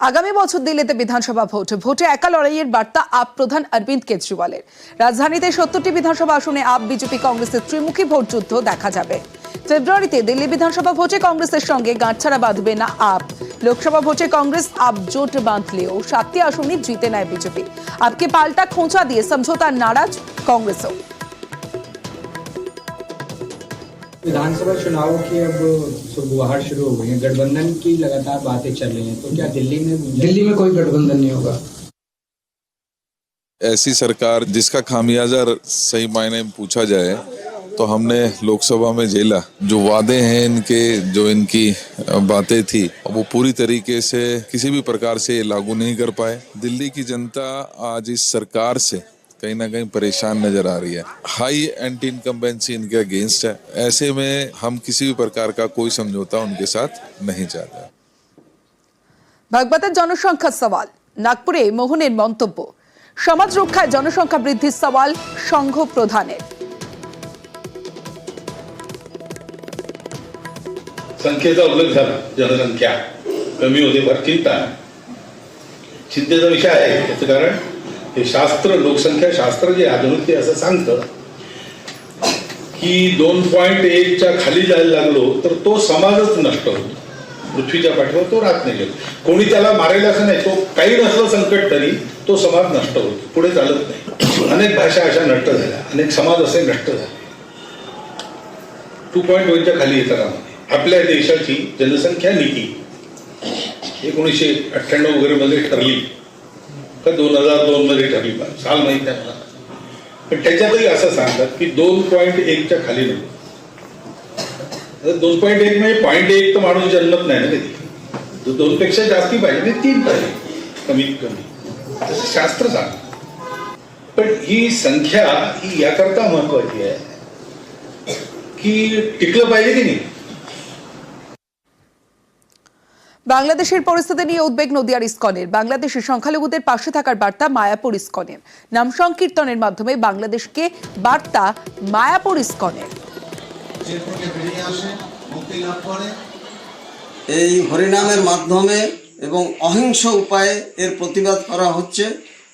আগামী বছর দিল্লিতে বিধানসভা ভোটে একা লড়াইয়ের বার্তা আপ প্রধান অরবিন্দ কেজরিওয়ালের। রাজধানীতে ৭০টি বিধানসভা আসনে আপ বিজেপি কংগ্রেসের ত্রিমুখী ভোট যুদ্ধ দেখা যাবে। ফেব্রুয়ারিতে দিল্লি বিধানসভা ভোটে কংগ্রেসের সঙ্গে গাঁটছড়া বাঁধবে না আপ। লোকসভা ভোটে কংগ্রেস আপ জোট বাঁধলেও 7টি আসনে জিতে নেয় বিজেপি। আপকে পাল্টা খোঁচা দিয়ে সমঝোতার নারাজ কংগ্রেসও। विधानसभा चुनावों की अब सुगबुगाहट शुरू हो गई है। गठबंधन की लगातार बातें चल रही हैं, तो क्या दिल्ली में कोई गठबंधन नहीं होगा? ऐसी सरकार जिसका खामियाजा सही मायने में पूछा जाए तो हमने लोकसभा में झेला। जो वादे हैं इनके, जो इनकी बातें थी, वो पूरी तरीके से किसी भी प्रकार से लागू नहीं कर पाए। दिल्ली की जनता आज इस सरकार से कहीं ना कहीं परेशान नजर आ रही है। हाई एंटी इनकम्बेंसी इनके अगेंस्ट है। ऐसे में हम किसी भी प्रकार का कोई समझौता उनके साथ नहीं चाहते। ভাগবতের জনসংখ্যার সওয়াল, নাগপুরে মোহনের মন্তব্য। সমাজ রক্ষায় জনসংখ্যা বৃদ্ধির সওয়াল সংঘ प्रधानेर। संख्येचा उल्लेख झाला, जनसंख्या कमी होते फार चिंता आहे। चिंतेचा विषय आहे याचं कारण हे शास्त्र, लोकसंख्या शास्त्र जे आधुनिक ते असं सांगतं की 2.1च्या खाली जायला लागलो तर तो समाजच नष्ट होतो, पृथ्वीच्या पाठीवर तो राहत नाही। कोणी त्याला मारेल असं नाही, तो काही नसलं संकट तरी तो समाज नष्ट होतो, पुढे चालत नाही। अनेक भाषा अशा नष्ट झाल्या, अनेक समाज असे नष्ट झाले। 2.1च्या खाली येतं का आपल्या देशाची जनसंख्या नीती 1998 वगैरे मध्ये ठरली का 2002 मध्ये ठरली, साल माहित नाही मला, पण त्याच्यातही असं सांगतात की 2.1च्या खाली नको। 2.1 म्हणजे 0.1 तर माणूस जन्मत नाही ना कधी, 2 पेक्षा जास्ती पाहिजे, 3 पाहिजे कमीत कमी, तसं शास्त्र सांगतं। पण ही संख्या ही याकरता महत्वाची आहे की टिकलं पाहिजे की नाही। বাংলাদেশের পরিস্থিতি নিয়ে উদ্বেগ নদিয়ার ইসকনের। বাংলাদেশের সংখ্যালঘুদের পাশে থাকার বার্তা মায়াপুর ইসকনের। নাম সংকীর্তনের মাধ্যমে বাংলাদেশকে বার্তা মায়াপুর ইসকনের। এই হরিনামের মাধ্যমে এবং অহিংস উপায়ে এর প্রতিবাদ করা হচ্ছে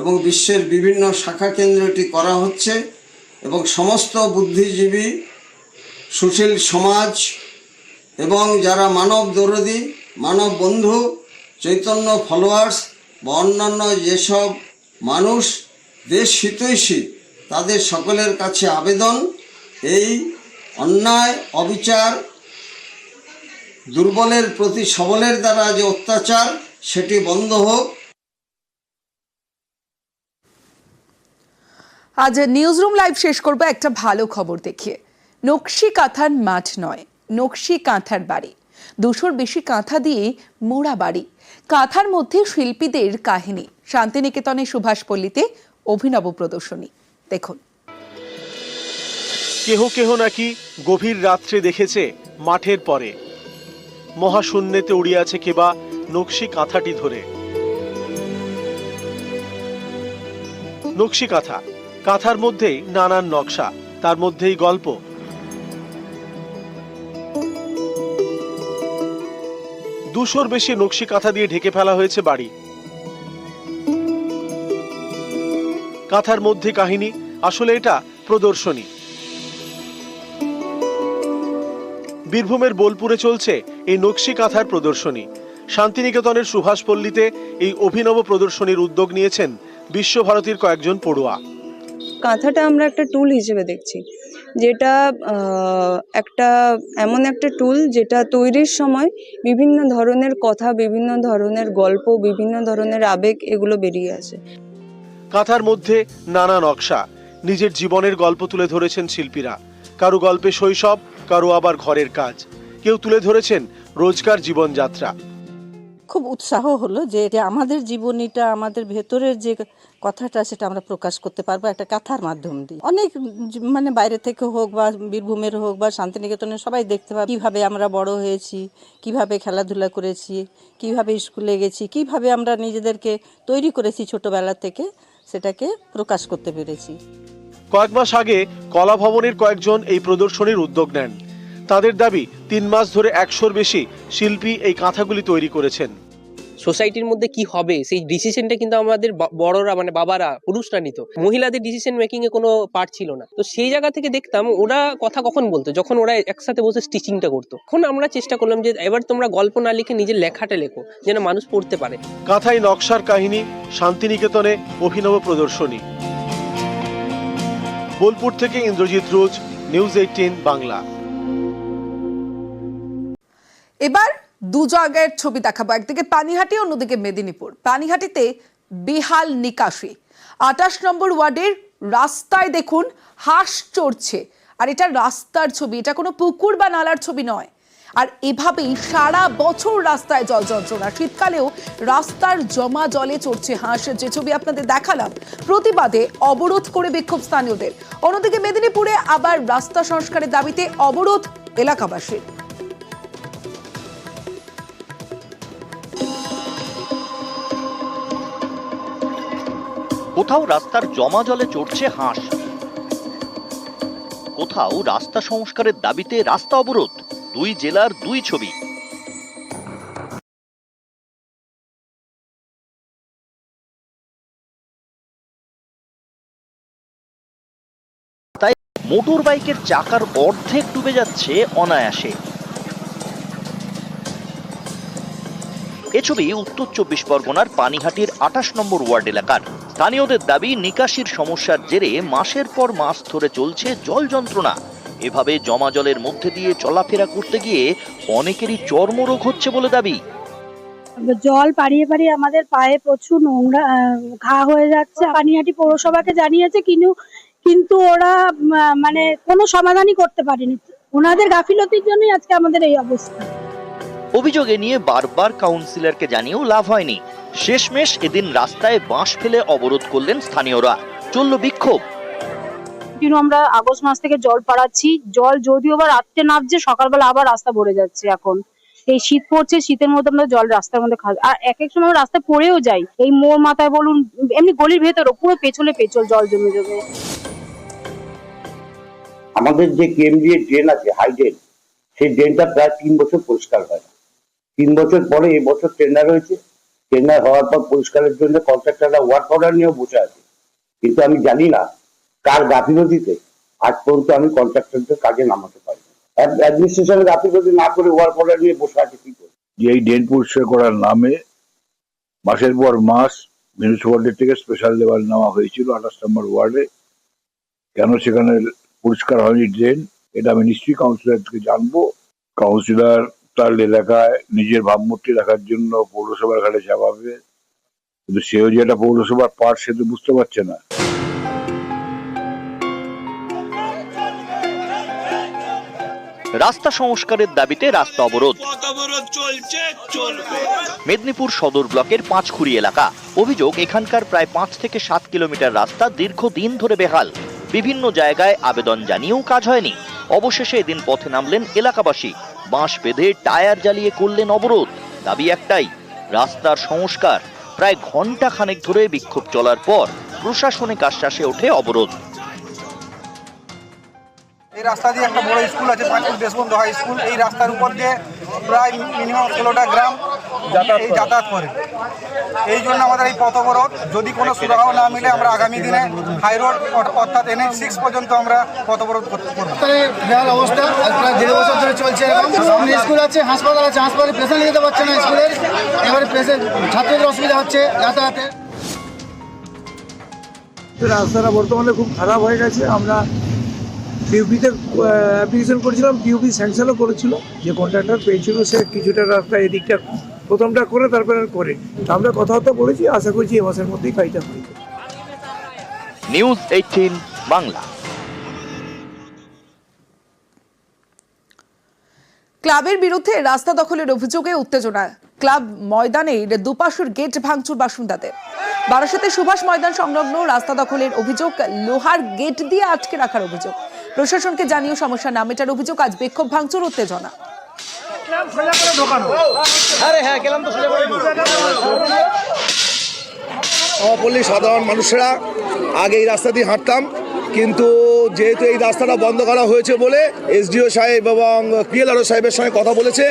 এবং বিশ্বের বিভিন্ন শাখা কেন্দ্রটি করা হচ্ছে এবং সমস্ত বুদ্ধিজীবী, সুশীল সমাজ এবং যারা মানব দরদী, মানব বন্ধু, চৈতন্য ফলোয়ার্স বা অন্যান্য যেসব মানুষ দেশ হিতৈষী, তাদের সকলের কাছে আবেদন, এই অন্যায় অবিচার, দুর্বলের প্রতি সবলের দ্বারা যে অত্যাচার, সেটি বন্ধ হোক। আজ নিউজরুম লাইভ শেষ করব একটা ভালো খবর দেখিয়ে। নকশি কাঁথার মাঠ নয়, নকশি কাঁথার বাড়ি। 200-র বেশি কাঁথা দিয়ে মোড়া বাড়ি। কাঁথার মধ্যে শিল্পীদের কাহিনী। শান্তিনিকেতনের সুভাষপল্লীতে অভিনব প্রদর্শনী দেখুন। কেহ কেহ নাকি গভীর রাত্রে দেখেছে মাঠের পরে মহাশূন্যেতে উড়িয়াছে কেবা নকশি কাঁথাটি ধরে। নকশি কাঁথা, কাঁথার মধ্যেই নানান নকশা, তার মধ্যেই গল্প। 200-র বেশি নকশি কাঁথা দিয়ে ঢেকে ফেলা হয়েছে বাড়ি। কাঁথার মধ্যে কাহিনী, আসলে এটা প্রদর্শনী। বীরভূমের বোলপুরে চলছে এই নকশি কাঁথার প্রদর্শনী। শান্তিনিকেতনের সুভাষপল্লীতে এই অভিনব প্রদর্শনীর উদ্যোগ নিয়েছেন বিশ্বভারতীর কয়েকজন পড়ুয়া। কাঁথাটা আমরা একটা টুল হিসেবে দেখছি, যেটা একটা এমন একটা টুল যেটা তৈরির সময় বিভিন্ন ধরনের কথা, বিভিন্ন ধরনের গল্প, বিভিন্ন ধরনের আবেগ এগুলো বেরিয়ে আসে। কাঁথার মধ্যে নানা নকশা, নিজের জীবনের গল্প তুলে ধরেছেন শিল্পীরা। কারো গল্পে শৈশব, কারো আবার ঘরের কাজ, কেউ তুলে ধরেছেন রোজকার জীবনযাত্রা। খুব উৎসাহ হলো যে এটা আমাদের জীবনীটা, আমাদের ভেতরের যে কথাটা, সেটা আমরা প্রকাশ করতে পারবো একটা কাঁথার মাধ্যম দিয়ে। অনেক মানে বাইরে থেকে হোক বা বীরভূমের হোক বা শান্তিনিকেতনের সবাই দেখতে পাবে কিভাবে আমরা বড় হয়েছি, কিভাবে খেলাধুলা করেছি, কিভাবে স্কুলে গেছি, কিভাবে আমরা নিজেদেরকে তৈরি করেছি ছোটবেলা থেকে, সেটাকে প্রকাশ করতে পেরেছি। কয়েক মাস আগে কলা ভবনের কয়েকজন এই প্রদর্শনীর উদ্যোগ নেন। তাদের দাবি 3 মাস ধরে 100-র বেশি শিল্পী এই কাঁথাগুলি তৈরি করেছেন। সোসাইটির মধ্যে কি হবে সেই ডিসিশনটা কিন্তু আমাদের বড়রা মানে বাবারা পুরুষরা নিত, মহিলাদের ডিসিশন মেকিং এ কোনো পার্ট ছিল না। তো সেই জায়গা থেকে দেখতাম ওরা কথা কখন বলতো, যখন ওরা একসাথে বসে স্টিচিংটা করতো। এখন আমরা চেষ্টা করলাম যে এবার তোমরা গল্প না লিখে নিজের লেখাটা লেখো, যেন মানুষ পড়তে পারে। কাঁথায় নকশার কাহিনী, শান্তিনিকেতনে অভিনব প্রদর্শনী। বোলপুর থেকে ইন্দ্রজিৎ রোজ, নিউজ 18 বাংলা। এবার দু জায়গার ছবি দেখাবো, একদিকে পানিহাটি, অন্যদিকে মেদিনীপুর। পানিহাটিতে বেহাল নিকাশি, 28 নম্বর ওয়ার্ডের রাস্তায় দেখুন হাঁস চড়ছে, আর এটা রাস্তার ছবি, এটা কোনো পুকুর বা নালার ছবি নয়। আর এভাবেই সারা বছর রাস্তায় জল যন্ত্রণা, শীতকালেও রাস্তার জমা জলে চড়ছে হাঁস, যে ছবি আপনাদের দেখালাম। প্রতিবাদে অবরোধ করে বিক্ষোভ স্থানীয়দের। অন্যদিকে মেদিনীপুরে আবার রাস্তা সংস্কারের দাবিতে অবরোধ এলাকাবাসীর। কোথাও রাস্তার জমা জলে চড়ছে হাঁস, কোথাও রাস্তা সংস্কারের দাবিতে রাস্তা অবরোধ। দুই জেলার দুই ছবি। তাই মোটর বাইকের চাকার অর্ধেক ডুবে যাচ্ছে অনায়াসে। এ ছবি উত্তর 24 পরগনার পানিহাটির 28 নম্বর ওয়ার্ড এলাকার। স্থানীয়দের দাবি, নিকাশির সমস্যার জেরে মাসের পর মাস ধরে চলছে জল যন্ত্রণা। এভাবে জমা জলের মধ্যে দিয়ে চলাফেরা করতে গিয়ে অনেকেরই চর্মরোগ হচ্ছে বলে দাবি। জল পাড়িয়ে পাড়িয়ে আমাদের পায়ে প্রচুর নোংরা ঘা হয়ে যাচ্ছে। পানিহাটি পৌরসভাকে জানিয়েছে, কিন্তু ওরা মানে কোনো সমাধানই করতে পারেনি। ওনাদের গাফিলতির জন্যই আজকে আমাদের এই অবস্থা। অভিযোগে নিয়ে বারবার কাউন্সিলরকে জানিয়েও লাভ হয়নি। শেষমেশ এদিন রাস্তায় বাঁশ ফেলে অবরোধ করলেন স্থানীয়রা। চলল বিক্ষোভ। কিন্তু আমরা আগস্ট মাস থেকে জল পাড়াচ্ছি, জল যদিও বা রাত্রে নামছে, সকালবেলা আবার রাস্তা ভরে যাচ্ছে। এখন এই শীত পড়ছে, শীতের মধ্যে আমরা জল রাস্তার মধ্যে আর এক এক সময় রাস্তায় পড়েও যাই। এই মোড় মাথায় বলুন, এমনি গলির ভেতরও পুরো পেছলে জল জমে জমে। আমাদের যে কেন্দ্রীয় ড্রেন আছে, হাই ড্রেন, সেই ড্রেনটা প্রায় 3 বছর পরিষ্কার হয় না। 3 বছর পরে এবছর টেন্ডার হয়েছে। টেন্ডার হওয়ার পর পরিষ্কারের জন্য কন্ট্রাক্টররা ওয়ার্ক অর্ডার নিয়েও বসে আছে, কিন্তু আমি জানি না কার গাফিলতিতে আজ পর্যন্ত আমি কন্ট্রাক্টরদের কাজে নামাতে পারি। অ্যাডমিনিস্ট্রেশনের গাফিলতি না করে ওয়ার্ক অর্ডার নিয়ে বসে আছে কি করে? যে এই ড্রেন পরিষ্কার করার নামে মাসের পর মাস মিউনিসিপ্যালিটি থেকে স্পেশাল লেভেল নেওয়া হয়েছিল 28 নম্বর ওয়ার্ডে। কেন সেখানে পরিষ্কার হয়নি ড্রেন, এটা আমি নিশ্চয়ই কাউন্সিলর থেকে জানবো। কাউন্সিলর তার এলাকায় নিজের ভাবমূর্তি রাখার জন্য পৌরসভার ঘাটে চাপাবে, কিন্তু সেও যে একটা পৌরসভার পার্ট সে তো বুঝতে পারছে না। রাস্তা সংস্কারের দাবিতে রাস্তা অবরোধ মেদিনীপুর সদর ব্লকের পাঁচখুড়ি এলাকা। অভিযোগ, এখানকার প্রায় 5 থেকে 7 কিলোমিটার রাস্তা দীর্ঘদিন ধরে বেহাল। বিভিন্ন জায়গায় আবেদন জানিয়েও কাজ হয়নি। অবশেষে এদিন পথে নামলেন এলাকাবাসী। বাঁশ বেঁধে টায়ার জ্বালিয়ে করলেন অবরোধ। দাবি একটাই, রাস্তার সংস্কার। প্রায় ঘন্টা খানেক ধরে বিক্ষোভ চলার পর প্রশাসনিক আশ্বাসে ওঠে অবরোধ। এই রাস্তা দিয়ে একটা বড় স্কুল আছে, পাঁচপুর দেশবন্ধু হাই স্কুল। এই রাস্তার উপর দিয়ে প্রায় মিনিমাম 16টা গ্রাম যাতায়াত করে। এই জন্য আমাদের এই পথ অবরোধ। যদি কোনো সুরাহা না মিলে আমরা আগামী দিনে হাই রোড অর্থাৎ NH6 পর্যন্ত আমরা পথ অবরোধ করব। বেহাল অবস্থা প্রায় 1.5 বছর ধরে চলছে। সামনে স্কুল আছে, হাসপাতাল আছে, হাসপাতালে পেশেন্ট নিয়ে যেতে পারছে না স্কুলের। এবারে ছাত্রদের অসুবিধা হচ্ছে যাতায়াতে। রাস্তাটা বর্তমানে খুব খারাপ হয়ে গেছে। আমরা টিউপিতে অ্যাপ্লিকেশন করেছিলাম, টিউপি স্যাংশনও করেছিল। যে কন্ট্রাক্টর পেয়েছিল সে কিছুটা রাস্তা এদিকটা প্রথমটা করে তারপরে করে আমরা কথাবার্তা বলেছি। আশা করছি এ মাসের মধ্যেই কাজটা হয়ে যাবে। নিউজ 18 বাংলা। ক্লাবের বিরুদ্ধে রাস্তা দখলের অভিযোগে উত্তেজনা। ক্লাব ময়দানের দুপাশের গেট ভাঙচুর বাসিন্দাদের। বারাসাতে সুভাষ ময়দান সংলগ্ন রাস্তা দখলের অভিযোগ, লোহার গেট দিয়ে আটকে রাখার অভিযোগ। প্রশাসনকে জানিয়ে সমস্যা না মেটার অভিযোগ। আজ বিক্ষোভ, ভাঙচুর, উত্তেজনা। পল্লী সাধারণ মানুষেরা আগে এই রাস্তা দিয়ে হাঁটতাম, কিন্তু যেহেতু এই রাস্তাটা বন্ধ করা হয়েছে বলে এসডিও সাহেব এবং পিএলআরও সাহেবের সঙ্গে কথা বলেছে,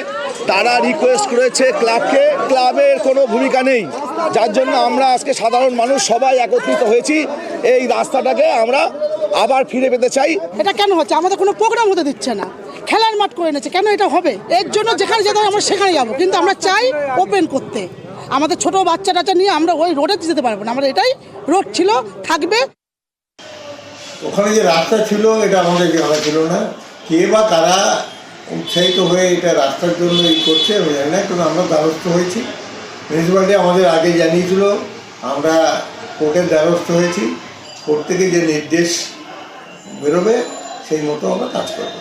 তারা রিকোয়েস্ট করেছে ক্লাবকে, ক্লাবের কোনো ভূমিকা নেই, যার জন্য আমরা আজকে সাধারণ মানুষ সবাই একত্রিত হয়েছি। এই রাস্তাটাকে আমরা আবার ফিরে পেতে চাই। এটা কেন হচ্ছে? আমাদের কোনো প্রোগ্রাম হতে দিচ্ছে না, খেলার মাঠ করে নিচ্ছে, কেন এটা হবে? এর জন্য যেখানে যেতে হবে আমরা সেখানে যাবো, কিন্তু আমরা চাই ওপেন করতে। আমাদের ছোট বাচ্চা টাচ্চা নিয়ে আমরা ওই রোডে যেতে পারবো না, আমরা এটাই রোড ছিল, থাকবে। ওখানে যে রাস্তা ছিল এটা আমাদের জানা ছিল না, কে বা তারা উৎসাহিত হয়ে এটা রাস্তার জন্য করছে আমি জানি না, কিন্তু আমরা দ্বারস্থ হয়েছি। মিউনিসিপ্যালিটি আমাদের আগে জানিয়েছিল, আমরা কোর্টের দ্বারস্থ হয়েছি, কোর্ট থেকে যে নির্দেশ বেরোবে সেই মতো আমরা কাজ করবো।